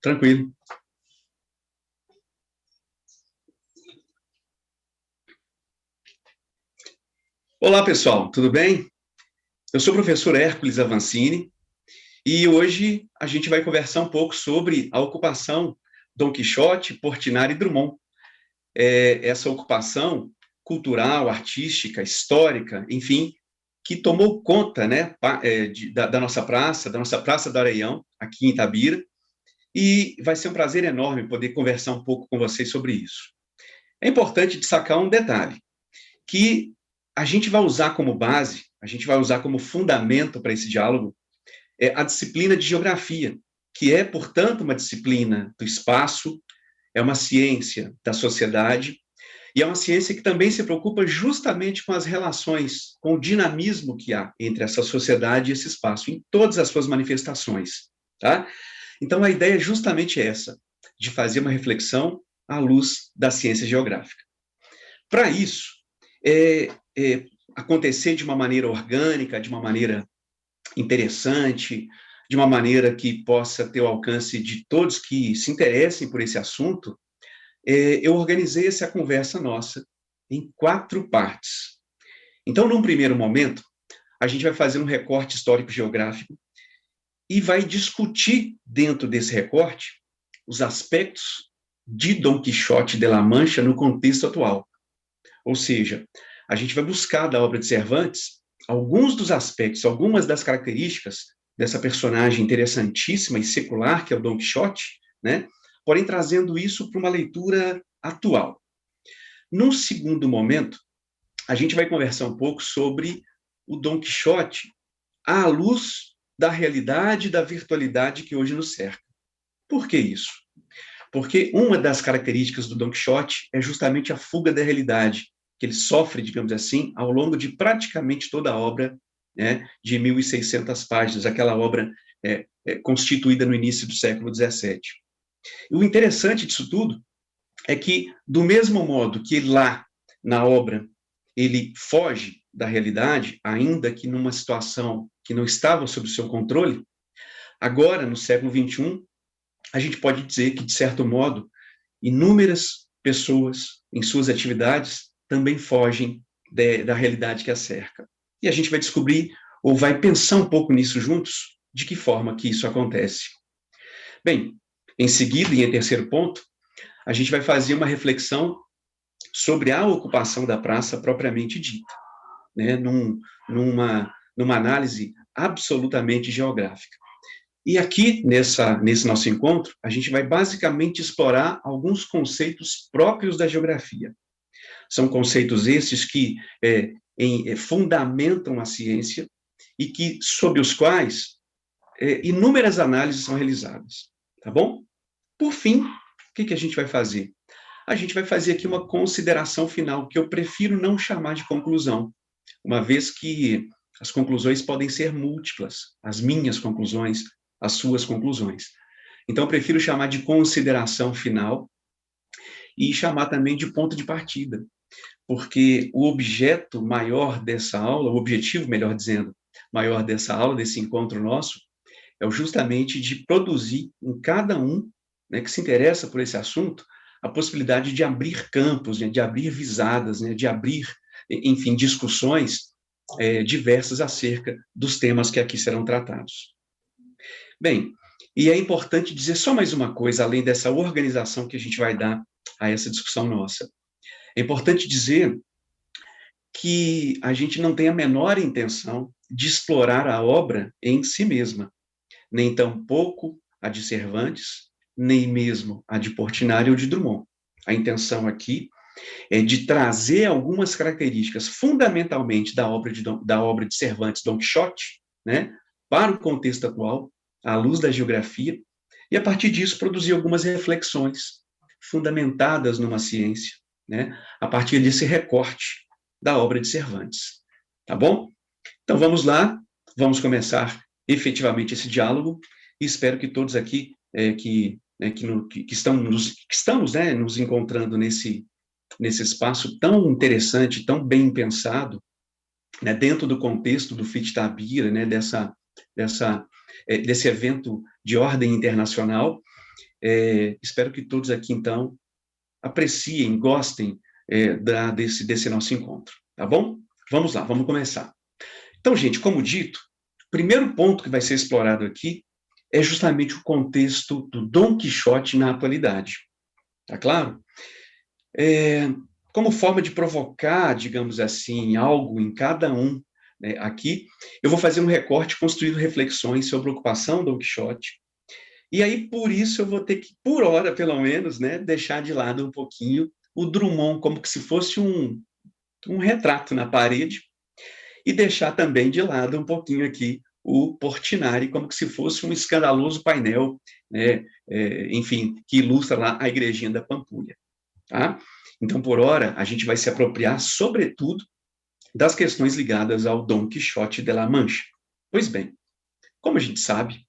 Tranquilo. Olá, pessoal, tudo bem? Eu sou o professor Hércules Avancini e hoje a gente vai conversar um pouco sobre a ocupação Dom Quixote, Portinari e Drummond. Essa ocupação cultural, artística, histórica, enfim, que tomou conta, né, da nossa Praça do Areião, aqui em Itabira, e vai ser um prazer enorme poder conversar um pouco com vocês sobre isso. É importante destacar um detalhe, que a gente vai usar como base, a gente vai usar como fundamento para esse diálogo, a disciplina de geografia, que é, portanto, uma disciplina do espaço, é uma ciência da sociedade, e é uma ciência que também se preocupa justamente com as relações, com o dinamismo que há entre essa sociedade e esse espaço, em todas as suas manifestações, tá? Então, a ideia é justamente essa, de fazer uma reflexão à luz da ciência geográfica. Para isso, acontecer de uma maneira orgânica, de uma maneira interessante, de uma maneira que possa ter o alcance de todos que se interessem por esse assunto, eu organizei essa conversa nossa em 4 partes. Então, num primeiro momento, a gente vai fazer um recorte histórico-geográfico e vai discutir, dentro desse recorte, os aspectos de Dom Quixote de La Mancha no contexto atual. Ou seja, a gente vai buscar da obra de Cervantes alguns dos aspectos, algumas das características dessa personagem interessantíssima e secular, que é o Dom Quixote, né? Porém trazendo isso para uma leitura atual. Num segundo momento, a gente vai conversar um pouco sobre o Dom Quixote à luz da realidade e da virtualidade que hoje nos cerca. Por que isso? Porque uma das características do Dom Quixote é justamente a fuga da realidade, que ele sofre, digamos assim, ao longo de praticamente toda a obra, né, de 1.600 páginas, aquela obra constituída no início do século XVII. E o interessante disso tudo é que, do mesmo modo que lá, na obra, ele foge da realidade, ainda que numa situação que não estava sob o seu controle, agora, no século XXI, a gente pode dizer que, de certo modo, inúmeras pessoas, em suas atividades, também fogem da realidade que a cerca. E a gente vai descobrir, ou vai pensar um pouco nisso juntos, de que forma que isso acontece. Bem, em seguida, e em terceiro ponto, a gente vai fazer uma reflexão sobre a ocupação da praça propriamente dita, né, numa análise absolutamente geográfica. E aqui, nesse nosso encontro, a gente vai basicamente explorar alguns conceitos próprios da geografia. São conceitos esses que fundamentam a ciência e que, sob os quais inúmeras análises são realizadas. Tá bom? Por fim, o que a gente vai fazer? A gente vai fazer aqui uma consideração final, que eu prefiro não chamar de conclusão, uma vez que as conclusões podem ser múltiplas, as minhas conclusões, as suas conclusões. Então, eu prefiro chamar de consideração final e chamar também de ponto de partida, porque o objeto maior dessa aula, o objetivo, melhor dizendo, maior dessa aula, desse encontro nosso, é justamente de produzir em cada um, né, que se interessa por esse assunto, a possibilidade de abrir campos, né, de abrir visadas, né, de abrir, enfim, discussões diversas acerca dos temas que aqui serão tratados. Bem, e é importante dizer só mais uma coisa, além dessa organização que a gente vai dar a essa discussão nossa. É importante dizer que a gente não tem a menor intenção de explorar a obra em si mesma, nem tampouco a de Cervantes, nem mesmo a de Portinari ou de Drummond. A intenção aqui é de trazer algumas características, fundamentalmente da obra de Cervantes, Dom Quixote, né, para o contexto atual, à luz da geografia, e a partir disso produzir algumas reflexões fundamentadas numa ciência, né, a partir desse recorte da obra de Cervantes. Tá bom? Então vamos lá, vamos começar efetivamente esse diálogo, e espero que todos aqui que estamos, né, nos encontrando nesse espaço tão interessante, tão bem pensado, né, dentro do contexto do FIT Itabira, né, desse evento de ordem internacional, Espero que todos aqui, então, apreciem, gostem desse nosso encontro, tá bom? Vamos lá, vamos começar. Então, gente, como dito, o primeiro ponto que vai ser explorado aqui é justamente o contexto do Dom Quixote na atualidade, tá claro? Como forma de provocar, digamos assim, algo em cada um, né, aqui, eu vou fazer um recorte construindo reflexões sobre a ocupação do Dom Quixote, e aí, por isso, eu vou ter que, por hora, pelo menos, né, deixar de lado um pouquinho o Drummond, como que se fosse um retrato na parede, e deixar também de lado um pouquinho aqui o Portinari, como que se fosse um escandaloso painel, né, enfim, que ilustra lá a igrejinha da Pampulha. Tá? Então, por hora, a gente vai se apropriar, sobretudo, das questões ligadas ao Dom Quixote de la Mancha. Pois bem, como a gente sabe,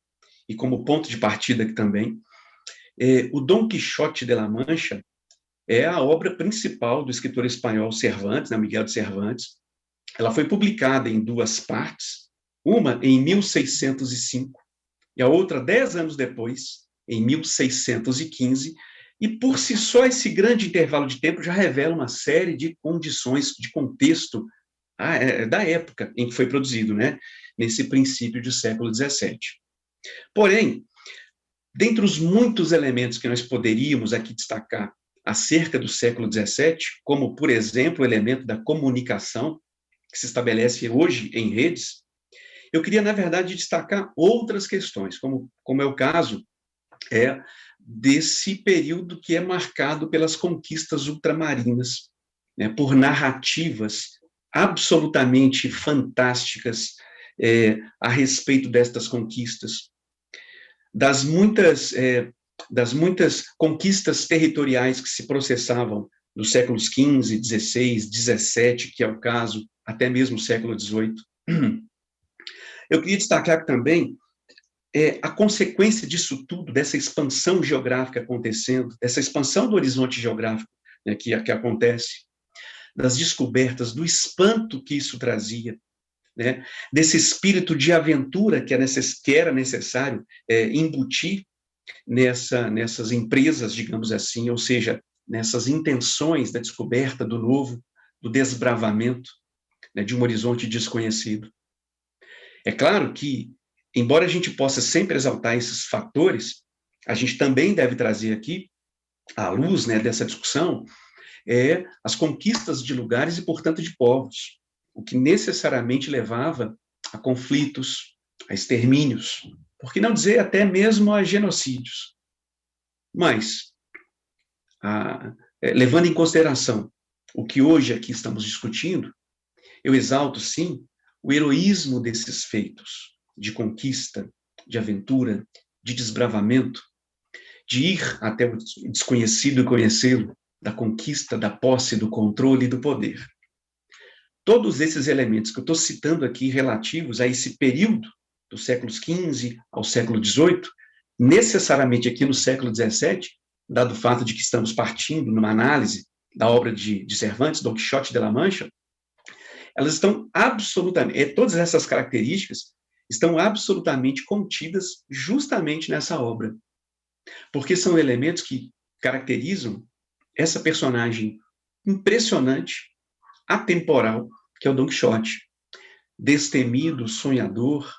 e como ponto de partida aqui também, o Dom Quixote de la Mancha é a obra principal do escritor espanhol Cervantes, né, Miguel de Cervantes. Ela foi publicada em duas partes, uma em 1605 e a outra 10 anos depois, em 1615, e por si só esse grande intervalo de tempo já revela uma série de condições, de contexto da época em que foi produzido, né, nesse princípio do século XVII. Porém, dentre os muitos elementos que nós poderíamos aqui destacar acerca do século XVII, como, por exemplo, o elemento da comunicação, que se estabelece hoje em redes, eu queria, na verdade, destacar outras questões, como é o caso desse período que é marcado pelas conquistas ultramarinas, né, por narrativas absolutamente fantásticas a respeito destas conquistas, das muitas conquistas territoriais que se processavam nos séculos XV, XVI, XVII, que é o caso, até mesmo o século XVIII. Eu queria destacar também a consequência disso tudo, dessa expansão geográfica acontecendo, dessa expansão do horizonte geográfico, né, que acontece, das descobertas, do espanto que isso trazia, né, desse espírito de aventura que era necessário embutir nessas empresas, digamos assim, ou seja, nessas intenções da descoberta do novo, do desbravamento, né, de um horizonte desconhecido. É claro que, embora a gente possa sempre exaltar esses fatores, a gente também deve trazer aqui, à luz, né, dessa discussão, as conquistas de lugares e, portanto, de povos, o que necessariamente levava a conflitos, a extermínios, por que não dizer até mesmo a genocídios. Mas, levando em consideração o que hoje aqui estamos discutindo, eu exalto, sim, o heroísmo desses feitos de conquista, de aventura, de desbravamento, de ir até o desconhecido e conhecê-lo, da conquista, da posse, do controle e do poder. Todos esses elementos que eu estou citando aqui relativos a esse período, dos séculos XV ao século XVIII, necessariamente aqui no século XVII, dado o fato de que estamos partindo numa análise da obra de Cervantes, Dom Quixote de la Mancha, elas estão absolutamente, todas essas características estão absolutamente contidas justamente nessa obra, porque são elementos que caracterizam essa personagem impressionante, atemporal, que é o Dom Quixote, destemido, sonhador,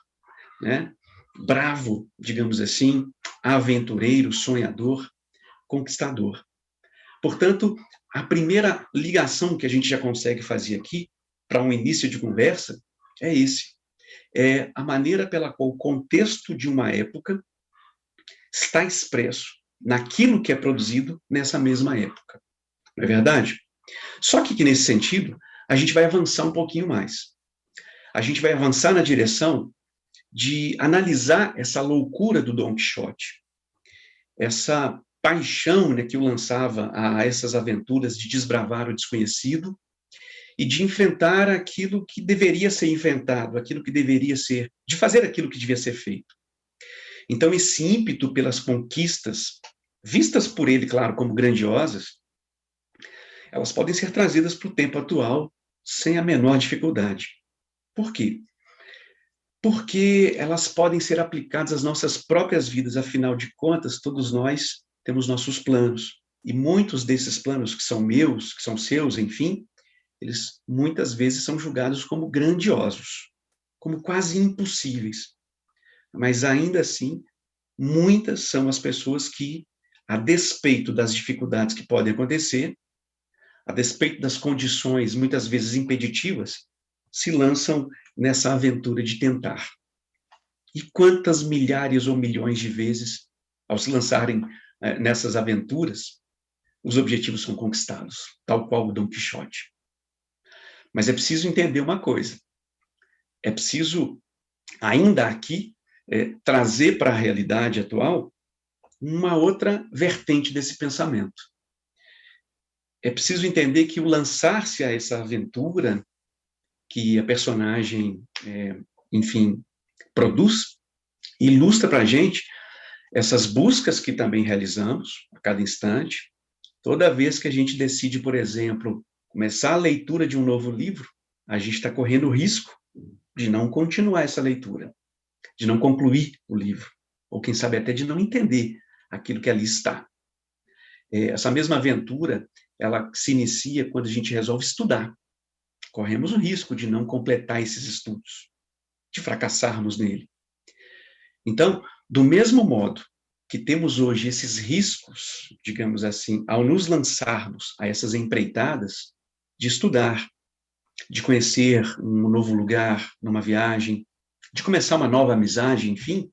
né? Bravo, digamos assim, aventureiro, sonhador, conquistador. Portanto, a primeira ligação que a gente já consegue fazer aqui, para um início de conversa, é esse. É a maneira pela qual o contexto de uma época está expresso naquilo que é produzido nessa mesma época. Não é verdade? Só que nesse sentido, a gente vai avançar um pouquinho mais. A gente vai avançar na direção de analisar essa loucura do Dom Quixote, essa paixão, né, que o lançava a essas aventuras de desbravar o desconhecido e de enfrentar aquilo que deveria ser enfrentado, aquilo que deveria ser, de fazer aquilo que devia ser feito. Então, esse ímpeto pelas conquistas, vistas por ele, claro, como grandiosas, elas podem ser trazidas para o tempo atual sem a menor dificuldade. Por quê? porque elas podem ser aplicadas às nossas próprias vidas, afinal de contas, todos nós temos nossos planos, e muitos desses planos que são meus, que são seus, enfim, eles muitas vezes são julgados como grandiosos, como quase impossíveis, mas ainda assim, muitas são as pessoas que, a despeito das dificuldades que podem acontecer, a despeito das condições muitas vezes impeditivas, se lançam nessa aventura de tentar. E quantas milhares ou milhões de vezes, ao se lançarem nessas aventuras, os objetivos são conquistados, tal qual o Dom Quixote. Mas é preciso entender uma coisa, é preciso, ainda aqui, trazer para a realidade atual uma outra vertente desse pensamento. É preciso entender que o lançar-se a essa aventura que a personagem, enfim, produz, ilustra para a gente essas buscas que também realizamos a cada instante. Toda vez que a gente decide, por exemplo, começar a leitura de um novo livro, a gente está correndo o risco de não continuar essa leitura, de não concluir o livro, ou quem sabe até de não entender aquilo que ali está. Essa mesma aventura, ela se inicia quando a gente resolve estudar. Corremos o risco de não completar esses estudos, de fracassarmos nele. Então, do mesmo modo que temos hoje esses riscos, digamos assim, ao nos lançarmos a essas empreitadas de estudar, de conhecer um novo lugar numa viagem, de começar uma nova amizade, enfim,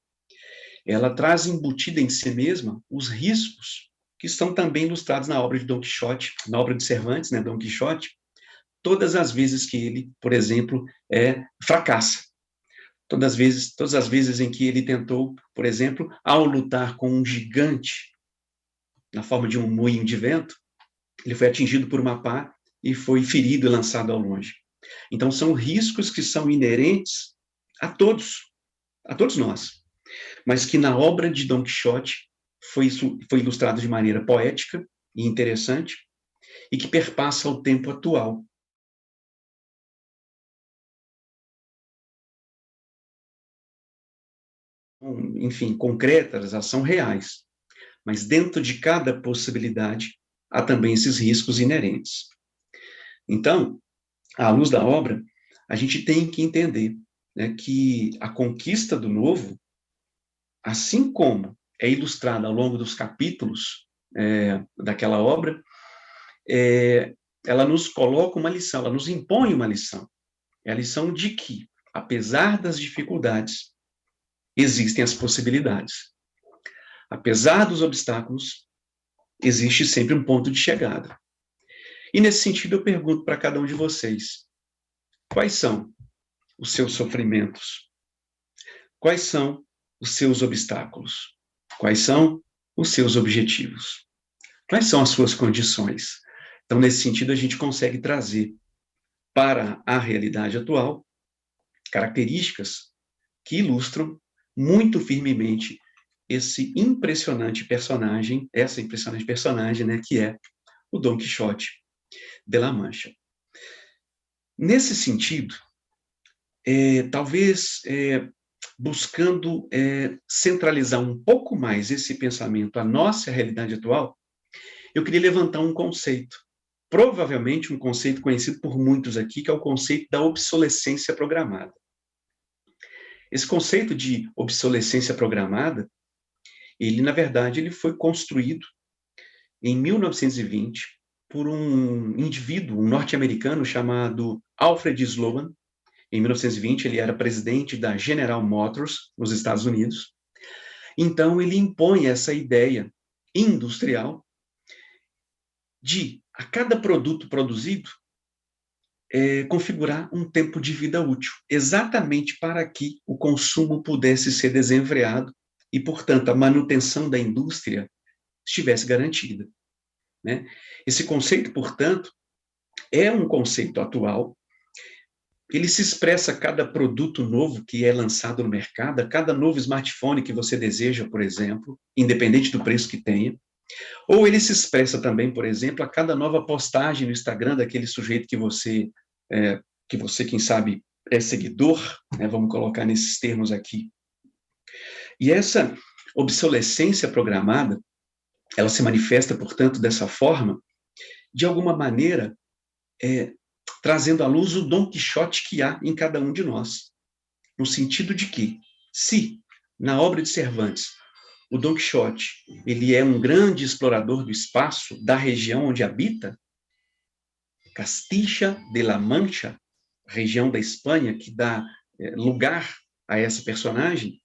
ela traz embutida em si mesma os riscos que estão também ilustrados na obra de Dom Quixote, na obra de Cervantes, né, Dom Quixote, todas as vezes que ele, por exemplo, fracassa. Todas as vezes em que ele tentou, por exemplo, ao lutar com um gigante na forma de um moinho de vento, ele foi atingido por uma pá e foi ferido e lançado ao longe. Então, são riscos que são inerentes a todos nós, mas que na obra de Dom Quixote foi ilustrado de maneira poética e interessante e que perpassa o tempo atual. Enfim, concretas, elas são reais, mas dentro de cada possibilidade há também esses riscos inerentes. Então, à luz da obra, a gente tem que entender, né, que a conquista do novo, assim como é ilustrada ao longo dos capítulos daquela obra, ela nos coloca uma lição, ela nos impõe uma lição. É a lição de que, apesar das dificuldades, existem as possibilidades. Apesar dos obstáculos, existe sempre um ponto de chegada. E nesse sentido eu pergunto para cada um de vocês, quais são os seus sofrimentos? Quais são os seus obstáculos? Quais são os seus objetivos? Quais são as suas condições? Então, nesse sentido, a gente consegue trazer para a realidade atual características que ilustram muito firmemente esse impressionante personagem, essa impressionante personagem, né, que é o Dom Quixote de La Mancha. Nesse sentido, talvez buscando centralizar um pouco mais esse pensamento à nossa realidade atual, eu queria levantar um conceito, provavelmente um conceito conhecido por muitos aqui, que é o conceito da obsolescência programada. Esse conceito de obsolescência programada, ele, na verdade, ele foi construído em 1920 por um indivíduo, um norte-americano chamado Alfred Sloan. Em 1920, ele era presidente da General Motors, nos Estados Unidos. Então, ele impõe essa ideia industrial de, a cada produto produzido, configurar um tempo de vida útil, exatamente para que o consumo pudesse ser desenfreado e, portanto, a manutenção da indústria estivesse garantida, né? Esse conceito, portanto, é um conceito atual. Ele se expressa a cada produto novo que é lançado no mercado, a cada novo smartphone que você deseja, por exemplo, independente do preço que tenha. Ou ele se expressa também, por exemplo, a cada nova postagem no Instagram daquele sujeito que você, quem sabe, seguidor, né, vamos colocar nesses termos aqui. E essa obsolescência programada, ela se manifesta, portanto, dessa forma, de alguma maneira, trazendo à luz o Dom Quixote que há em cada um de nós. No sentido de que, se, na obra de Cervantes, o Dom Quixote ele é um grande explorador do espaço, da região onde habita, Castilla de la Mancha, região da Espanha, que dá lugar a essa personagem,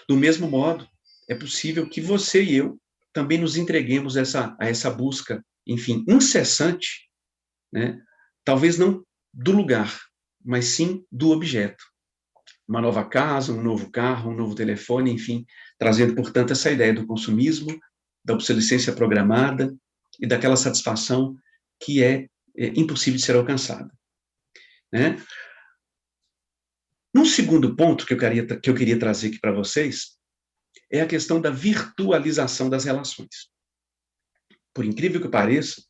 do mesmo modo, é possível que você e eu também nos entreguemos a essa busca, enfim, incessante, né? Talvez não do lugar, mas sim do objeto. Uma nova casa, um novo carro, um novo telefone, enfim, trazendo, portanto, essa ideia do consumismo, da obsolescência programada e daquela satisfação que é impossível de ser alcançada. Né? Um segundo ponto que eu queria trazer aqui para vocês é a questão da virtualização das relações. Por incrível que pareça,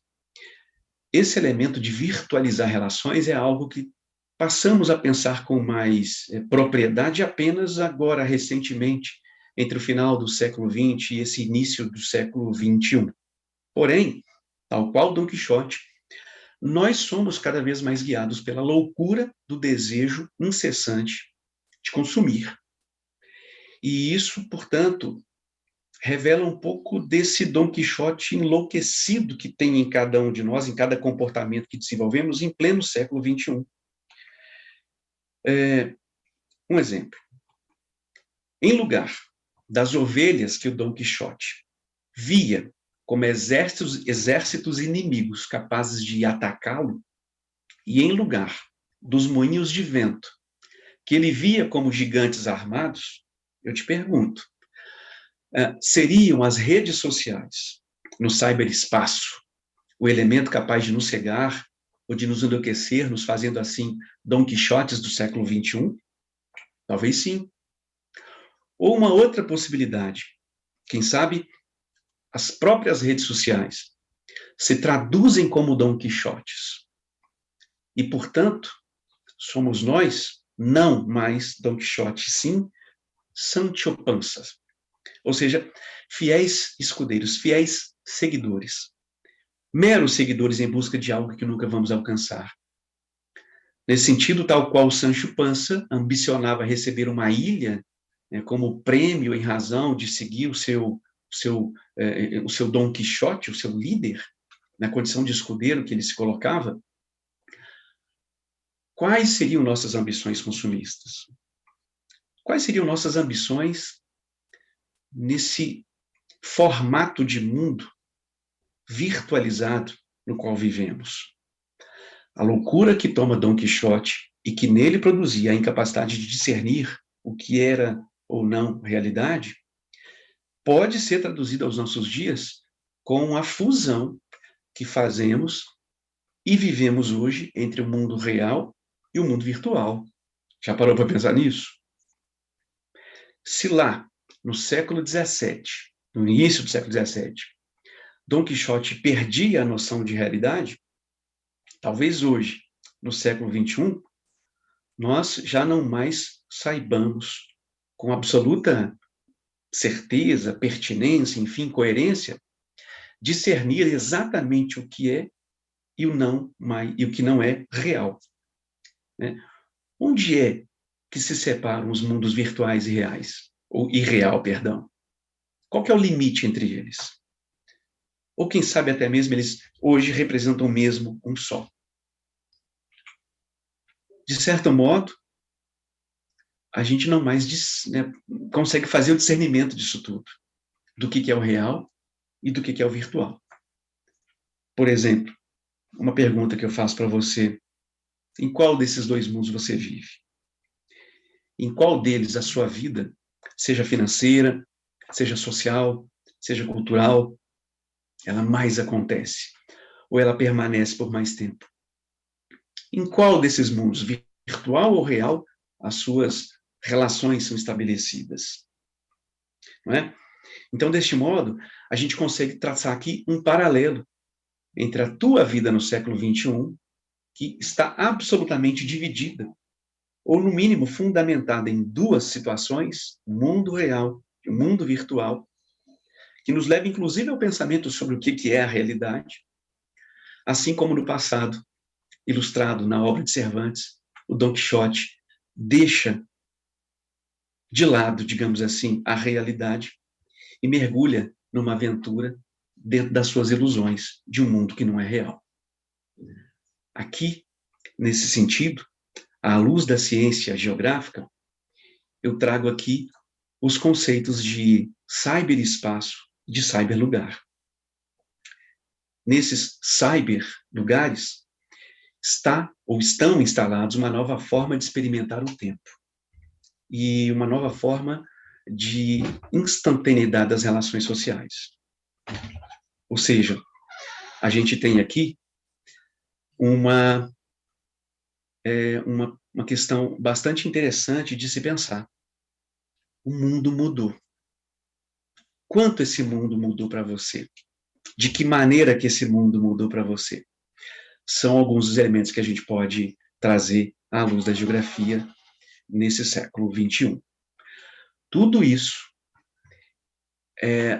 esse elemento de virtualizar relações é algo que passamos a pensar com mais propriedade apenas agora, recentemente, entre o final do século XX e esse início do século XXI. Porém, tal qual Dom Quixote, nós somos cada vez mais guiados pela loucura do desejo incessante de consumir. E isso, portanto, revela um pouco desse Dom Quixote enlouquecido que tem em cada um de nós, em cada comportamento que desenvolvemos em pleno século XXI. Um exemplo. Em lugar das ovelhas que o Dom Quixote via como exércitos inimigos capazes de atacá-lo, e em lugar dos moinhos de vento que ele via como gigantes armados, eu te pergunto, seriam as redes sociais no ciberespaço o elemento capaz de nos cegar ou de nos enlouquecer, nos fazendo assim Dom Quixotes do século XXI? Talvez sim. Ou uma outra possibilidade, quem sabe as próprias redes sociais se traduzem como Dom Quixotes. E, portanto, somos nós, não mais Dom Quixote, sim Sancho Panças. Ou seja, fiéis escudeiros, fiéis seguidores. Meros seguidores em busca de algo que nunca vamos alcançar. Nesse sentido, tal qual Sancho Panza ambicionava receber uma ilha como prêmio em razão de seguir o seu Dom Quixote, o seu líder, na condição de escudeiro que ele se colocava, quais seriam nossas ambições consumistas? Quais seriam nossas ambições nesse formato de mundo virtualizado no qual vivemos? A loucura que toma Dom Quixote e que nele produzia a incapacidade de discernir o que era ou não realidade, pode ser traduzida aos nossos dias com a fusão que fazemos e vivemos hoje entre o mundo real e o mundo virtual. Já parou para pensar nisso? Se lá, no século XVII, no início do século XVII, Dom Quixote perdia a noção de realidade, talvez hoje, no século XXI, nós já não mais saibamos com absoluta certeza, pertinência, enfim, coerência, discernir exatamente o que é e o que não é real. Né? Onde é que se separam os mundos virtuais e reais? Ou irreal, perdão. Qual que é o limite entre eles? Ou quem sabe até mesmo eles hoje representam mesmo um só. De certo modo, a gente não mais consegue fazer o discernimento disso tudo, do que é o real e do que é o virtual. Por exemplo, uma pergunta que eu faço para você: em qual desses dois mundos você vive? Em qual deles a sua vida, seja financeira, seja social, seja cultural, ela mais acontece? Ou ela permanece por mais tempo? Em qual desses mundos, virtual ou real, as suas relações são estabelecidas? Não é? Então, deste modo, a gente consegue traçar aqui um paralelo entre a tua vida no século XXI, que está absolutamente dividida ou no mínimo fundamentada em duas situações, o mundo real e o mundo virtual, que nos leva inclusive ao pensamento sobre o que é a realidade, assim como no passado, ilustrado na obra de Cervantes, o Dom Quixote deixa de lado, digamos assim, a realidade e mergulha numa aventura dentro das suas ilusões de um mundo que não é real. Aqui, nesse sentido, à luz da ciência geográfica, eu trago aqui os conceitos de cyberespaço e de cyberlugar. Nesses cyberlugares está ou estão instalados uma nova forma de experimentar o tempo e uma nova forma de instantaneidade das relações sociais. Ou seja, a gente tem aqui uma questão bastante interessante de se pensar. O mundo mudou. Quanto esse mundo mudou para você? De que maneira que esse mundo mudou para você? São alguns dos elementos que a gente pode trazer à luz da geografia nesse século XXI. Tudo isso,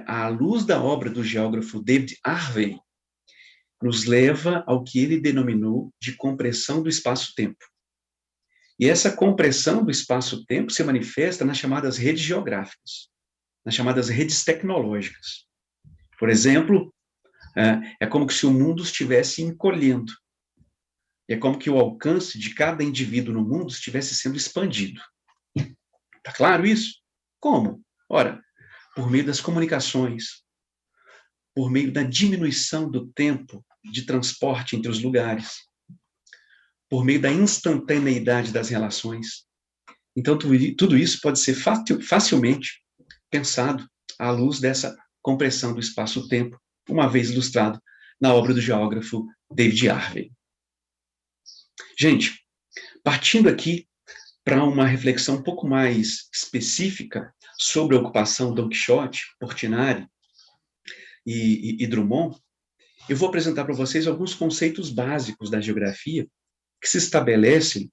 à luz da obra do geógrafo David Harvey, nos leva ao que ele denominou de compressão do espaço-tempo. E essa compressão do espaço-tempo se manifesta nas chamadas redes geográficas, nas chamadas redes tecnológicas. Por exemplo, é como se o mundo estivesse encolhendo. É como que o alcance de cada indivíduo no mundo estivesse sendo expandido. Está claro isso? Como? Ora, por meio das comunicações, por meio da diminuição do tempo de transporte entre os lugares, por meio da instantaneidade das relações. Então, tudo isso pode ser facilmente pensado à luz dessa compressão do espaço-tempo, uma vez ilustrado na obra do geógrafo David Harvey. Gente, partindo aqui para uma reflexão um pouco mais específica sobre a ocupação Dom Quixote, Portinari e Drummond, eu vou apresentar para vocês alguns conceitos básicos da geografia que se estabelecem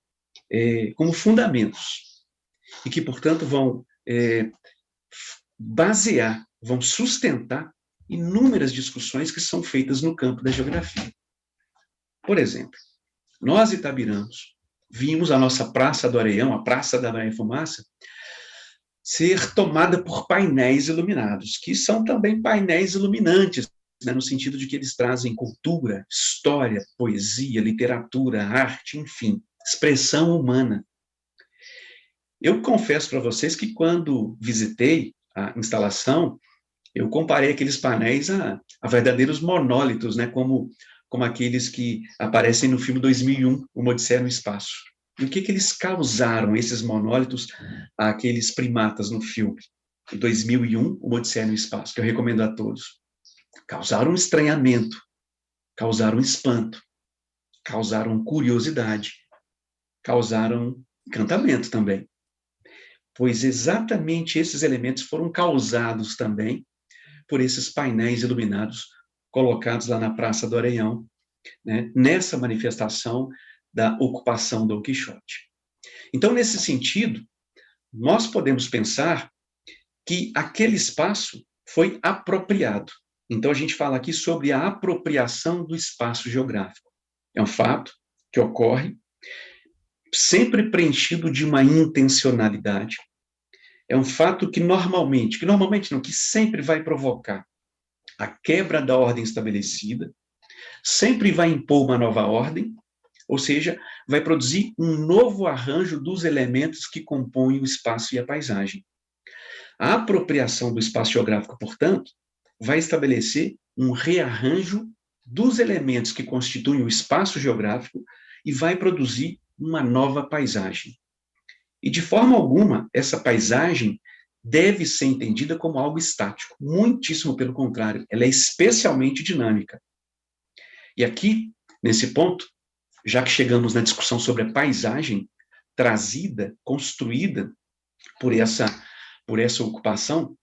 como fundamentos e que, portanto, vão basear, vão sustentar inúmeras discussões que são feitas no campo da geografia. Por exemplo, nós itabiranos vimos a nossa Praça do Areião, a Praça da Maria Fumaça, ser tomada por painéis iluminados, que são também painéis iluminantes, né, no sentido de que eles trazem cultura, história, poesia, literatura, arte, enfim, expressão humana. Eu confesso para vocês que quando visitei a instalação, eu comparei aqueles painéis a verdadeiros monólitos, né, como aqueles que aparecem no filme 2001, Uma Odisseia no Espaço. E o que eles causaram, esses monólitos, àqueles primatas no filme? Em 2001, Uma Odisseia no Espaço, que eu recomendo a todos. Causaram estranhamento, causaram espanto, causaram curiosidade, causaram encantamento também. Pois exatamente esses elementos foram causados também por esses painéis iluminados colocados lá na Praça do Areião, né, nessa manifestação da ocupação do Dom Quixote. Então, nesse sentido, nós podemos pensar que aquele espaço foi apropriado. Então, a gente fala aqui sobre a apropriação do espaço geográfico. É um fato que ocorre, sempre preenchido de uma intencionalidade. É um fato que normalmente não, que sempre vai provocar a quebra da ordem estabelecida, sempre vai impor uma nova ordem, ou seja, vai produzir um novo arranjo dos elementos que compõem o espaço e a paisagem. A apropriação do espaço geográfico, portanto, vai estabelecer um rearranjo dos elementos que constituem o espaço geográfico e vai produzir uma nova paisagem. E, de forma alguma, essa paisagem deve ser entendida como algo estático. Muitíssimo pelo contrário, ela é especialmente dinâmica. E aqui, nesse ponto, já que chegamos na discussão sobre a paisagem trazida, construída por essa ocupação,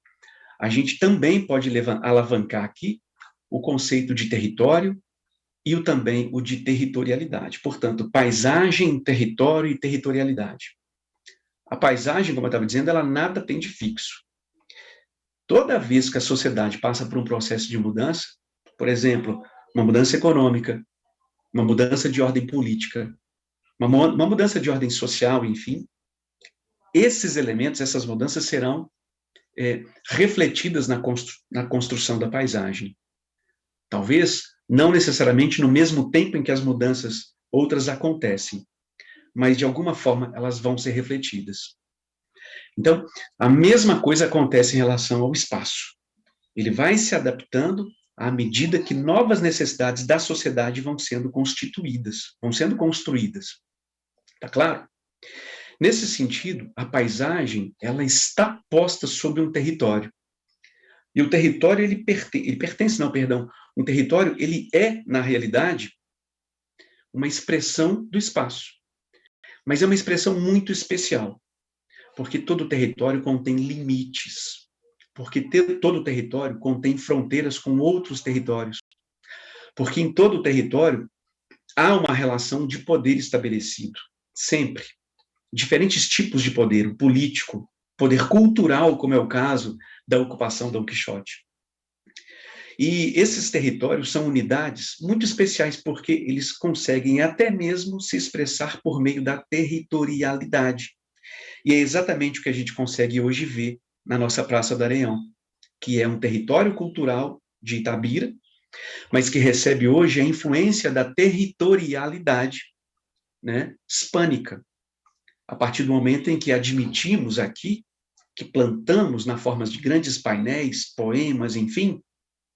a gente também pode alavancar aqui o conceito de território e também o de territorialidade. Portanto, paisagem, território e territorialidade. A paisagem, como eu estava dizendo, ela nada tem de fixo. Toda vez que a sociedade passa por um processo de mudança, por exemplo, uma mudança econômica, uma mudança de ordem política, uma mudança de ordem social, enfim, esses elementos, essas mudanças serão refletidas na construção da paisagem. Talvez não necessariamente no mesmo tempo em que as mudanças outras acontecem, mas de alguma forma elas vão ser refletidas. Então, a mesma coisa acontece em relação ao espaço. Ele vai se adaptando à medida que novas necessidades da sociedade vão sendo constituídas, vão sendo construídas. Tá claro? Nesse sentido, a paisagem, ela está posta sobre um território. E o território, ele pertence, não, perdão, um território, ele é, na realidade, uma expressão do espaço. Mas é uma expressão muito especial, porque todo território contém limites, porque todo território contém fronteiras com outros territórios, porque em todo território há uma relação de poder estabelecido, sempre. Diferentes tipos de poder, o político, poder cultural, como é o caso da ocupação Dom Quixote. E esses territórios são unidades muito especiais porque eles conseguem até mesmo se expressar por meio da territorialidade. E é exatamente o que a gente consegue hoje ver na nossa Praça do Areião, que é um território cultural de Itabira, mas que recebe hoje a influência da territorialidade, né, hispânica. A partir do momento em que admitimos aqui, que plantamos na forma de grandes painéis, poemas, enfim,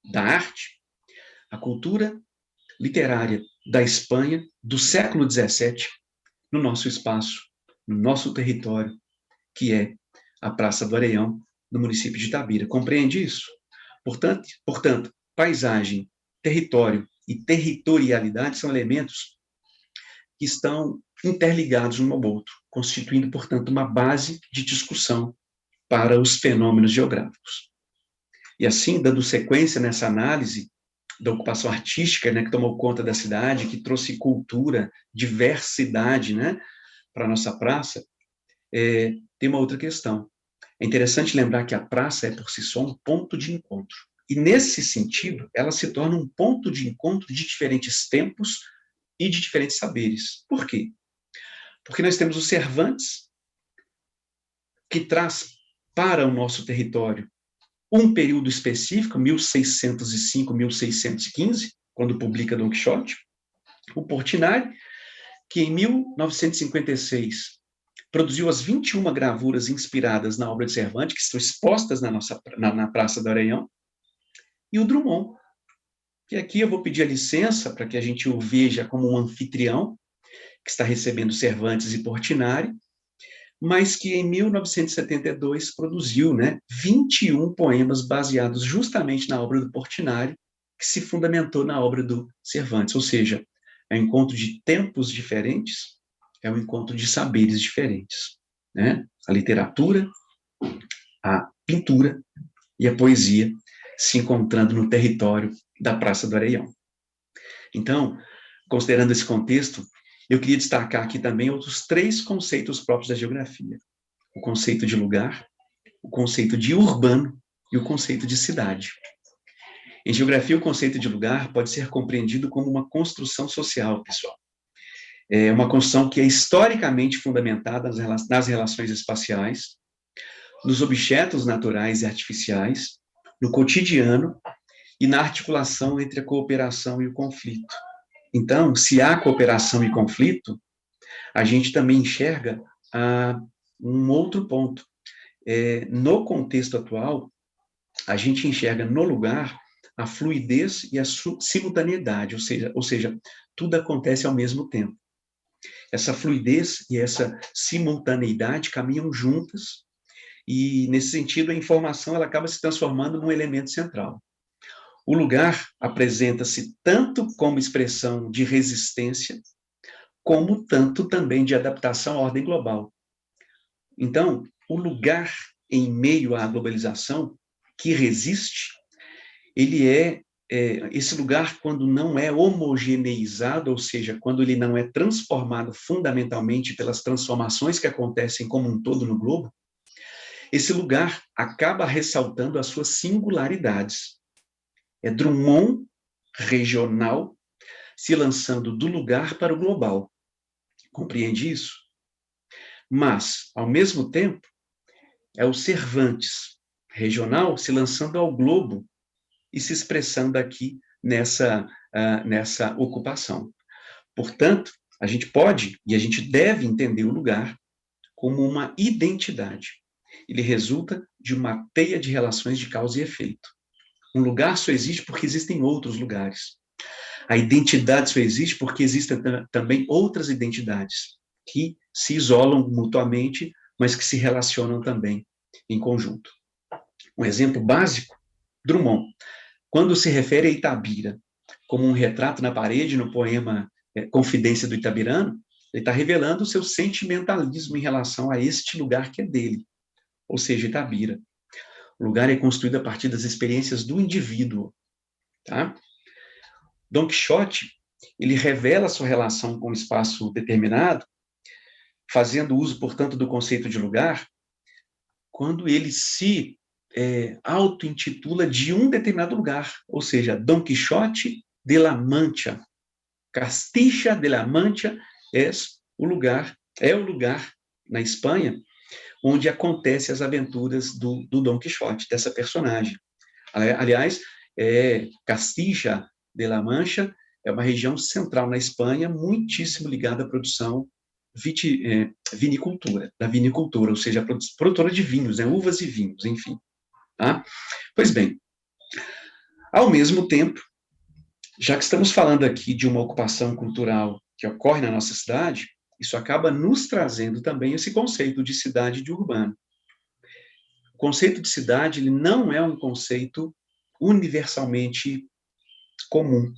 da arte, a cultura literária da Espanha do século XVII no nosso espaço, no nosso território, que é a Praça do Areião, no município de Itabira. Compreende isso? Portanto, paisagem, território e territorialidade são elementos que estão interligados um ao outro, constituindo, portanto, uma base de discussão para os fenômenos geográficos. E assim, dando sequência nessa análise da ocupação artística, né, que tomou conta da cidade, que trouxe diversidade, né, para a nossa praça, tem uma outra questão. É interessante lembrar que a praça é, por si só, um ponto de encontro. E, nesse sentido, ela se torna um ponto de encontro de diferentes tempos e de diferentes saberes. Por quê? Porque nós temos o Cervantes, que traz para o nosso território um período específico, 1605, 1615, quando publica Dom Quixote. O Portinari, que em 1956 produziu as 21 gravuras inspiradas na obra de Cervantes, que estão expostas na Praça do Areião. E o Drummond, que aqui eu vou pedir a licença para que a gente o veja como um anfitrião, que está recebendo Cervantes e Portinari, mas que em 1972 produziu, 21 poemas baseados justamente na obra do Portinari, que se fundamentou na obra do Cervantes, ou seja, é um encontro de tempos diferentes, é um encontro de saberes diferentes, né? A literatura, a pintura e a poesia se encontrando no território da Praça do Areião. Então, considerando esse contexto, eu queria destacar aqui também outros 3 conceitos próprios da geografia. O conceito de lugar, o conceito de urbano e o conceito de cidade. Em geografia, o conceito de lugar pode ser compreendido como uma construção social, pessoal. É uma construção que é historicamente fundamentada nas relações espaciais, nos objetos naturais e artificiais, no cotidiano e na articulação entre a cooperação e o conflito. Então, se há cooperação e conflito, a gente também enxerga um outro ponto. No contexto atual, a gente enxerga no lugar a fluidez e a simultaneidade, ou seja, tudo acontece ao mesmo tempo. Essa fluidez e essa simultaneidade caminham juntas e, nesse sentido, a informação ela acaba se transformando num elemento central. O lugar apresenta-se tanto como expressão de resistência, como tanto também de adaptação à ordem global. Então, o lugar em meio à globalização que resiste, ele é esse lugar, quando não é homogeneizado, ou seja, quando ele não é transformado fundamentalmente pelas transformações que acontecem como um todo no globo, esse lugar acaba ressaltando as suas singularidades. É Drummond regional se lançando do lugar para o global. Compreende isso? Mas, ao mesmo tempo, é o Cervantes regional se lançando ao globo e se expressando aqui nessa ocupação. Portanto, a gente pode e a gente deve entender o lugar como uma identidade. Ele resulta de uma teia de relações de causa e efeito. Um lugar só existe porque existem outros lugares. A identidade só existe porque existem também outras identidades que se isolam mutuamente, mas que se relacionam também em conjunto. Um exemplo básico, Drummond. Quando se refere a Itabira como um retrato na parede no poema Confidência do Itabirano, ele está revelando o seu sentimentalismo em relação a este lugar que é dele, ou seja, Itabira. O lugar é construído a partir das experiências do indivíduo. Tá? Dom Quixote, ele revela sua relação com o espaço determinado, fazendo uso, portanto, do conceito de lugar, quando ele se auto-intitula de um determinado lugar, ou seja, Dom Quixote de la Mancha. Castilla de la Mancha é o lugar na Espanha onde acontecem as aventuras do Dom Quixote, dessa personagem. Aliás, Castilla de la Mancha é uma região central na Espanha, muitíssimo ligada à produção vinicultura, da vinicultura, ou seja, a produtora de vinhos, uvas e vinhos, enfim. Tá? Pois bem, ao mesmo tempo, já que estamos falando aqui de uma ocupação cultural que ocorre na nossa cidade, isso acaba nos trazendo também esse conceito de cidade e de urbano. O conceito de cidade ele não é um conceito universalmente comum.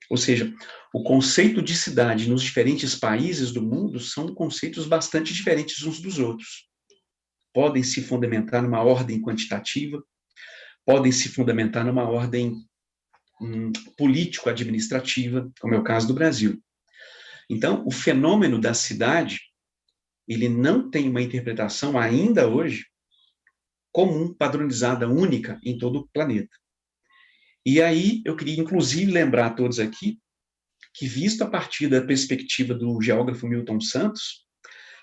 Ou seja, o conceito de cidade nos diferentes países do mundo são conceitos bastante diferentes uns dos outros. Podem se fundamentar numa ordem quantitativa, podem se fundamentar numa ordem político-administrativa, como é o caso do Brasil. Então, o fenômeno da cidade, ele não tem uma interpretação ainda hoje comum, padronizada, única em todo o planeta. E aí, eu queria, inclusive, lembrar a todos aqui que, visto a partir da perspectiva do geógrafo Milton Santos,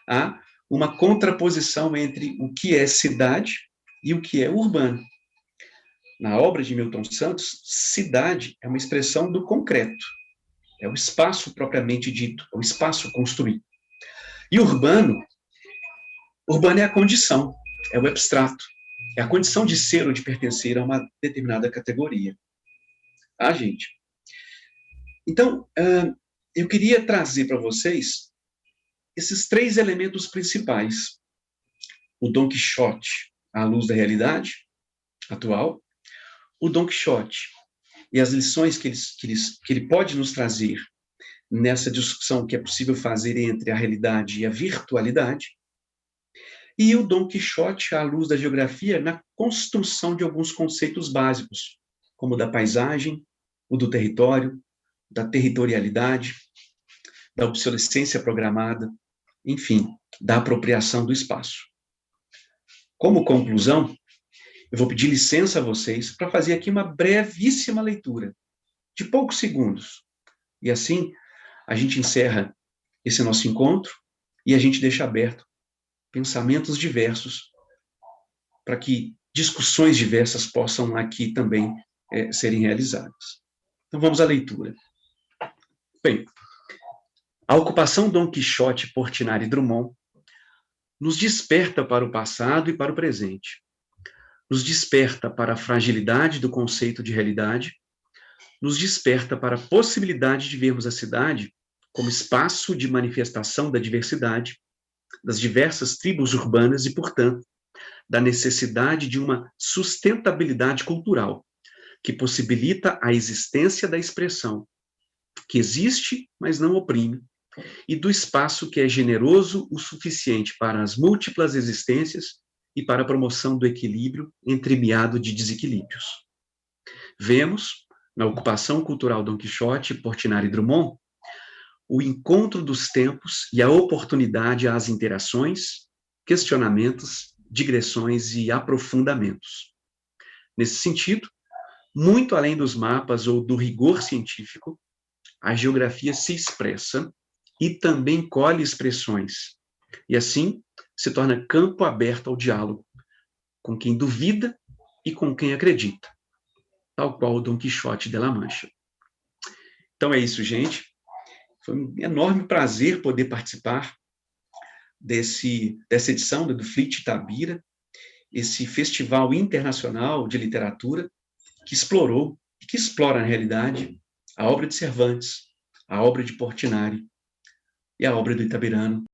há uma contraposição entre o que é cidade e o que é urbano. Na obra de Milton Santos, cidade é uma expressão do concreto, é o espaço propriamente dito, é o espaço construído. E urbano é a condição, é o abstrato, é a condição de ser ou de pertencer a uma determinada categoria. Tá, gente? Então, eu queria trazer para vocês esses 3 elementos principais. O Dom Quixote, à luz da realidade atual, o Dom Quixote e as lições que ele pode nos trazer nessa discussão que é possível fazer entre a realidade e a virtualidade, e o Dom Quixote, à luz da geografia, na construção de alguns conceitos básicos, como o da paisagem, o do território, da territorialidade, da obsolescência programada, enfim, da apropriação do espaço. Como conclusão, eu vou pedir licença a vocês para fazer aqui uma brevíssima leitura, de poucos segundos. E assim, a gente encerra esse nosso encontro e a gente deixa aberto pensamentos diversos para que discussões diversas possam aqui também serem realizadas. Então, vamos à leitura. Bem, a ocupação Dom Quixote, Portinari e Drummond nos desperta para o passado e para o presente. Nos desperta para a fragilidade do conceito de realidade, nos desperta para a possibilidade de vermos a cidade como espaço de manifestação da diversidade, das diversas tribos urbanas e, portanto, da necessidade de uma sustentabilidade cultural que possibilita a existência da expressão, que existe, mas não oprime, e do espaço que é generoso o suficiente para as múltiplas existências e para a promoção do equilíbrio entremeado de desequilíbrios. Vemos, na ocupação cultural Dom Quixote, Portinari e Drummond, o encontro dos tempos e a oportunidade às interações, questionamentos, digressões e aprofundamentos. Nesse sentido, muito além dos mapas ou do rigor científico, a geografia se expressa e também colhe expressões, e assim se torna campo aberto ao diálogo, com quem duvida e com quem acredita, tal qual o Dom Quixote de La Mancha. Então é isso, gente. Foi um enorme prazer poder participar dessa edição do Flight Itabira, esse festival internacional de literatura que explorou e que explora, na realidade, a obra de Cervantes, a obra de Portinari e a obra do Itabirano.